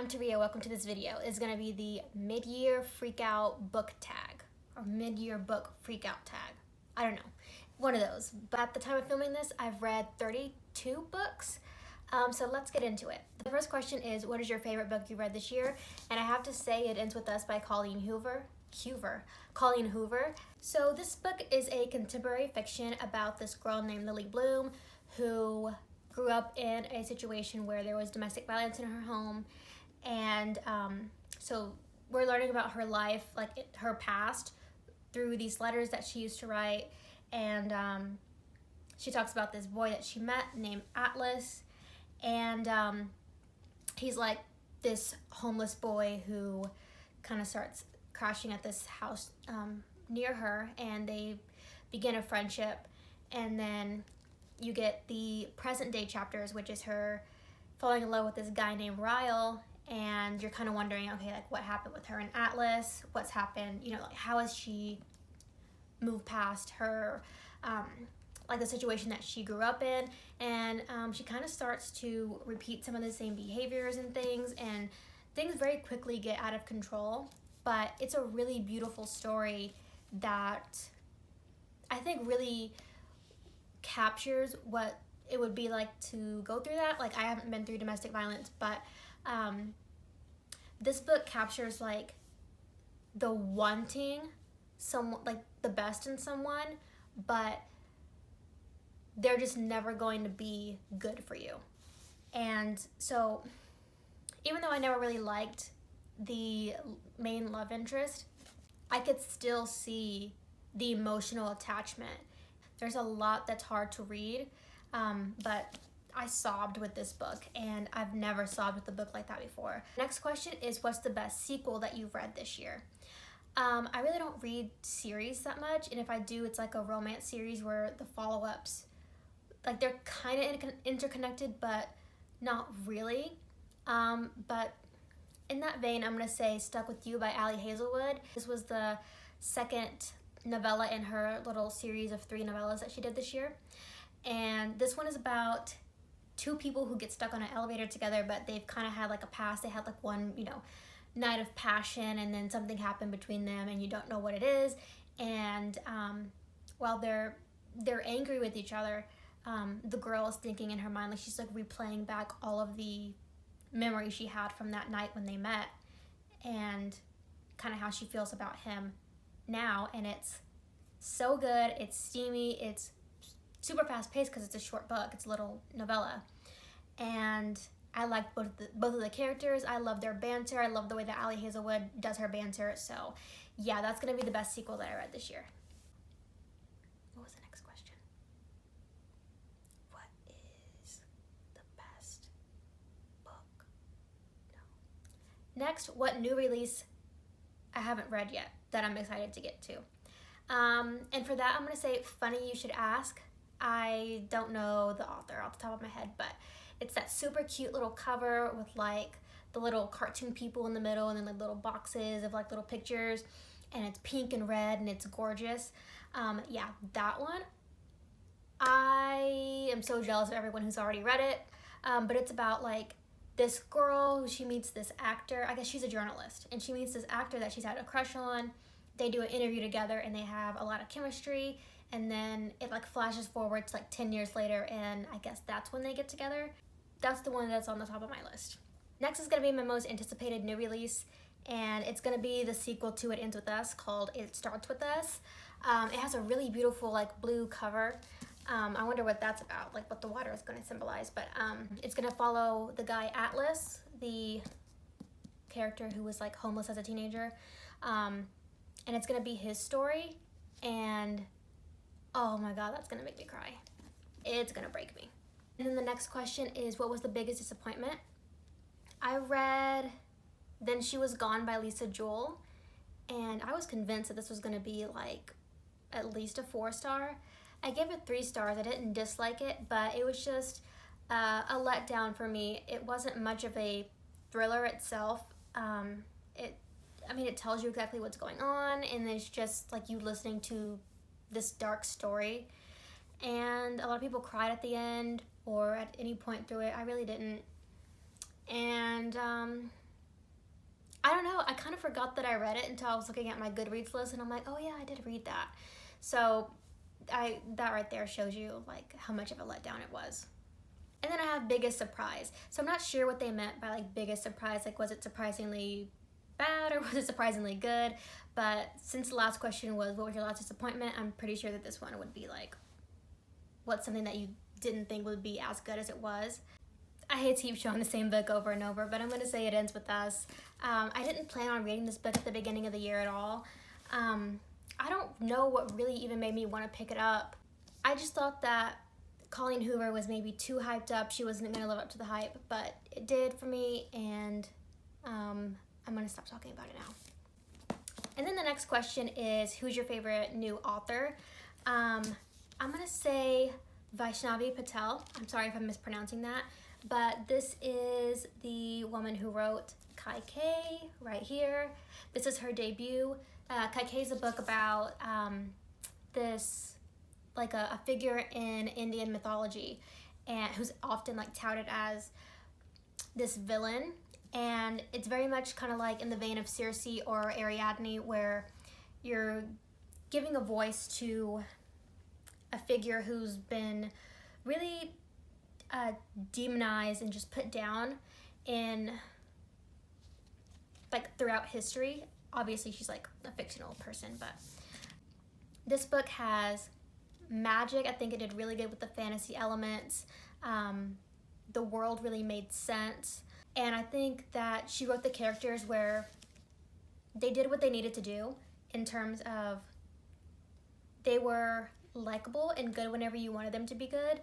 I'm Taria, welcome to this video. It's gonna be the mid-year freakout book tag, or mid-year book freakout tag. I don't know, one of those. But at the time of filming this, I've read 32 books, so let's get into it. The first question is, what is your favorite book you read this year? And I have to say it ends with Us by Colleen Hoover. So this book is a contemporary fiction about this girl named Lily Bloom who grew up in a situation where there was domestic violence in her home, and so we're learning about her life, like her past, through these letters that she used to write. And she talks about this boy that she met named Atlas, and he's like this homeless boy who kind of starts crashing at this house near her, and they begin a friendship. And then you get the present day chapters, which is her falling in love with this guy named Ryle, and you're kind of wondering, okay, like what happened with her and Atlas? What's happened? You know, like how has she moved past her, like the situation that she grew up in? And she kind of starts to repeat some of the same behaviors and things very quickly get out of control. But it's a really beautiful story that I think really captures what it would be like to go through that. Like, I haven't been through domestic violence, but this book captures like the wanting someone, like the best in someone, but they're just never going to be good for you. And so even though I never really liked the main love interest, I could still see the emotional attachment. There's a lot that's hard to read, but I sobbed with this book, and I've never sobbed with a book like that before. Next question is, what's the best sequel that you've read this year? I really don't read series that much, and if I do, it's like a romance series where the follow-ups, like they're kind of interconnected, but not really. But in that vein, I'm gonna say Stuck With You by Ali Hazelwood. This was the second novella in her little series of 3 novellas that she did this year. And this one is about 2 people who get stuck on an elevator together, but they've kind of had like a past. They had like one, night of passion, and then something happened between them and you don't know what it is. And while they're angry with each other, the girl is thinking in her mind, like she's like replaying back all of the memories she had from that night when they met, and kind of how she feels about him now. And it's so good. It's steamy. It's super fast paced because it's a short book. It's a little novella, and I like both of the characters. I love their banter. I love the way that Ali Hazelwood does her banter. So yeah, that's gonna be the best sequel that I read this year. What was the next question? What is the best book? No. Next, what new release I haven't read yet that I'm excited to get to? And for that, I'm gonna say Funny You Should Ask. I don't know the author off the top of my head, but it's that super cute little cover with like the little cartoon people in the middle, and then like little boxes of like little pictures, and it's pink and red, and it's gorgeous. Yeah, that one. I am so jealous of everyone who's already read it, but it's about like this girl who she meets this actor. I guess she's a journalist, and she meets this actor that she's had a crush on. They do an interview together, and they have a lot of chemistry, and then it like flashes forward to like 10 years later, and I guess that's when they get together. That's the one that's on the top of my list. Next is gonna be my most anticipated new release, and it's gonna be the sequel to It Ends With Us, called It Starts With Us. It has a really beautiful like blue cover. I wonder what that's about, like what the water is gonna symbolize, but it's gonna follow the guy Atlas, the character who was like homeless as a teenager, and it's gonna be his story, and oh my god, that's gonna make me cry. It's gonna break me. And then the next question is, what was the biggest disappointment? I read Then She Was Gone by Lisa Joel, and I was convinced that this was gonna be like at least a 4-star. I gave it 3 stars. I didn't dislike it, but it was just a letdown for me. It wasn't much of a thriller itself. It tells you exactly what's going on, and it's just like you listening to this dark story. And a lot of people cried at the end or at any point through it. I really didn't. And I don't know, I kind of forgot that I read it until I was looking at my Goodreads list, and I'm like, oh yeah, I did read that. So that right there shows you like how much of a letdown it was. And then I have biggest surprise. So I'm not sure what they meant by like biggest surprise. Like, was it surprisingly bad or was it surprisingly good? But since the last question was what was your last disappointment, I'm pretty sure that this one would be like, what's something that you didn't think would be as good as it was? I hate to keep showing the same book over and over, but I'm gonna say It Ends With Us. I didn't plan on reading this book at the beginning of the year at all. I don't know what really even made me want to pick it up. I just thought that Colleen Hoover was maybe too hyped up. She wasn't gonna live up to the hype, but it did for me, and I'm gonna stop talking about it now. And then the next question is, who's your favorite new author? I'm gonna say Vaishnavi Patel. I'm sorry if I'm mispronouncing that, but this is the woman who wrote Kai K right here. This is her debut. Kai K is a book about this, like a figure in Indian mythology, and who's often like touted as this villain. And it's very much kind of like in the vein of Circe or Ariadne, where you're giving a voice to a figure who's been really demonized and just put down in like throughout history. Obviously she's like a fictional person, but this book has magic. I think it did really good with the fantasy elements. The world really made sense, and I think that she wrote the characters where they did what they needed to do in terms of they were likable and good whenever you wanted them to be good,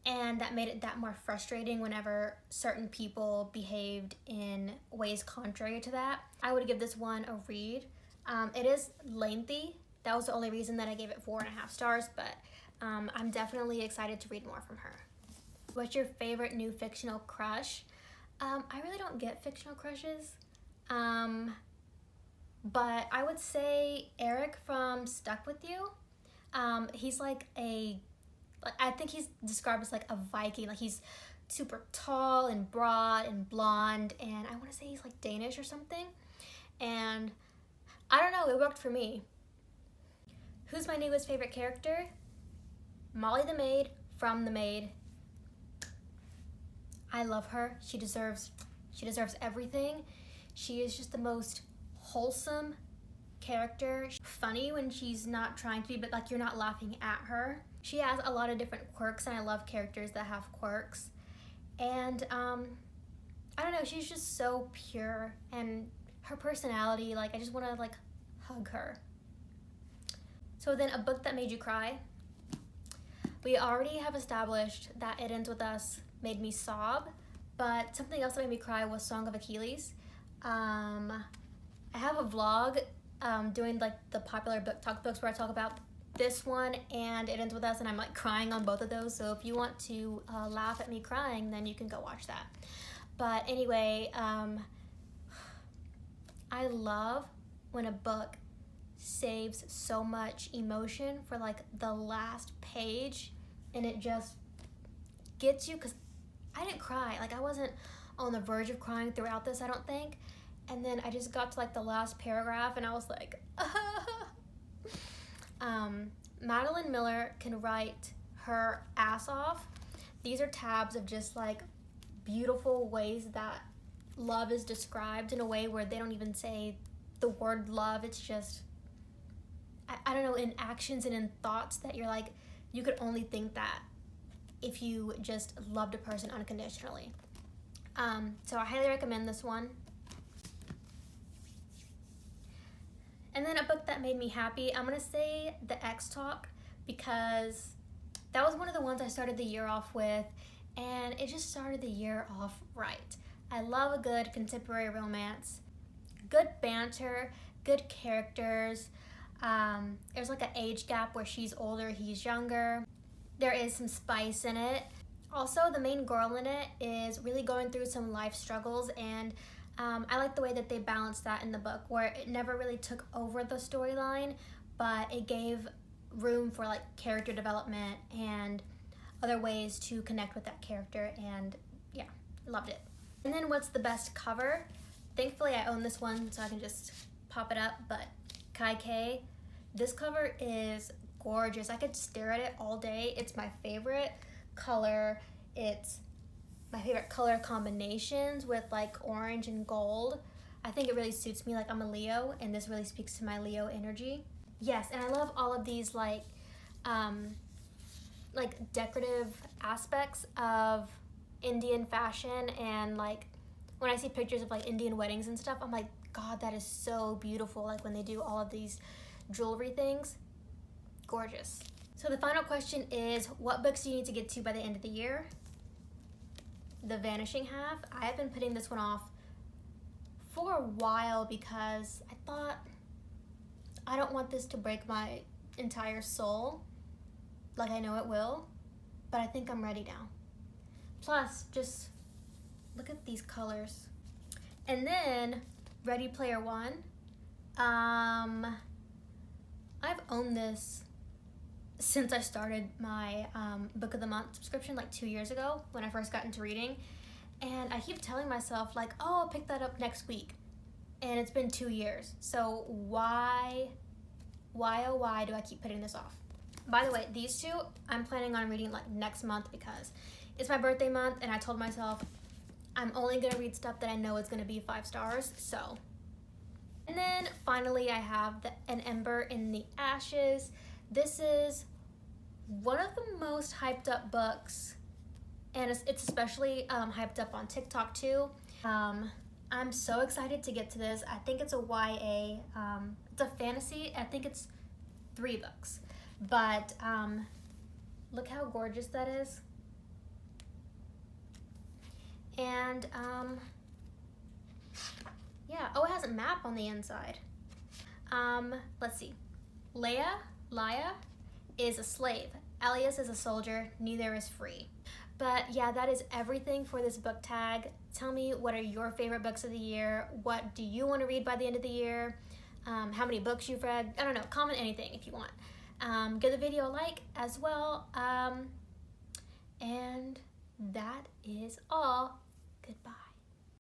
and that made it that more frustrating whenever certain people behaved in ways contrary to that. I would give this one a read. It is lengthy. That was the only reason that I gave it 4.5 stars, but I'm definitely excited to read more from her. What's your favorite new fictional crush? I really don't get fictional crushes, but I would say Eric from Stuck With You. He's like I think he's described as like a Viking. Like, he's super tall and broad and blonde, and I want to say he's like Danish or something. And I don't know, it worked for me. Who's my newest favorite character? Molly the maid from The Maid. I love her. She deserves everything. She is just the most wholesome character. Funny when she's not trying to be, but like you're not laughing at her. She has a lot of different quirks, and I love characters that have quirks. And I don't know, she's just so pure, and her personality, like I just want to like hug her. So then, a book that made you cry. We already have established that It Ends With Us made me sob, but something else that made me cry was Song of Achilles. I have a vlog doing like the popular book talk books where I talk about this one and It Ends With Us, and I'm like crying on both of those. So if you want to laugh at me crying, then you can go watch that. But anyway, I love when a book saves so much emotion for like the last page, and it just gets you, because I didn't cry. Like, I wasn't on the verge of crying throughout this, I don't think. And then I just got to like the last paragraph, and I was like, Madeline Miller can write her ass off. These are tabs of just like beautiful ways that love is described in a way where they don't even say the word love. It's just, I don't know, in actions and in thoughts that you're like, you could only think that if you just loved a person unconditionally. So I highly recommend this one. And then a book that made me happy, I'm gonna say The X Talk, because that was one of the ones I started the year off with, and it just started the year off right. I love a good contemporary romance, good banter, good characters. There's like an age gap where she's older, he's younger. There is some spice in it. Also, the main girl in it is really going through some life struggles, and I like the way that they balanced that in the book, where it never really took over the storyline, but it gave room for like character development and other ways to connect with that character, and yeah, loved it. And then what's the best cover? Thankfully, I own this one, so I can just pop it up, but Kai K, this cover is gorgeous. I could stare at it all day. It's my favorite color. It's my favorite color combinations with like orange and gold. I think it really suits me. Like, I'm a Leo, and this really speaks to my Leo energy. Yes, and I love all of these like decorative aspects of Indian fashion, and like when I see pictures of like Indian weddings and stuff, I'm like, God, that is so beautiful. Like when they do all of these jewelry things, gorgeous. So the final question is, what books do you need to get to by the end of the year? The Vanishing Half. I have been putting this one off for a while because I thought, I don't want this to break my entire soul like I know it will, but I think I'm ready now. Plus, just look at these colors. And then Ready Player One. I've owned this since I started my Book of the Month subscription like 2 years ago when I first got into reading. And I keep telling myself like, oh, I'll pick that up next week. And it's been 2 years. So why, oh why do I keep putting this off? By the way, these two I'm planning on reading like next month because it's my birthday month, and I told myself I'm only gonna read stuff that I know is gonna be 5 stars, so. And then finally I have An Ember in the Ashes. This is one of the most hyped up books, and it's especially hyped up on TikTok too. I'm so excited to get to this. I think it's a YA, it's a fantasy. I think it's 3 books, but look how gorgeous that is. And yeah, oh, it has a map on the inside. Let's see. Laya is a slave. Elias is a soldier. Neither is free. But yeah, that is everything for this book tag. Tell me, what are your favorite books of the year? What do you want to read by the end of the year? How many books you've read? I don't know. Comment anything if you want. Give the video a like as well. And that is all. Goodbye.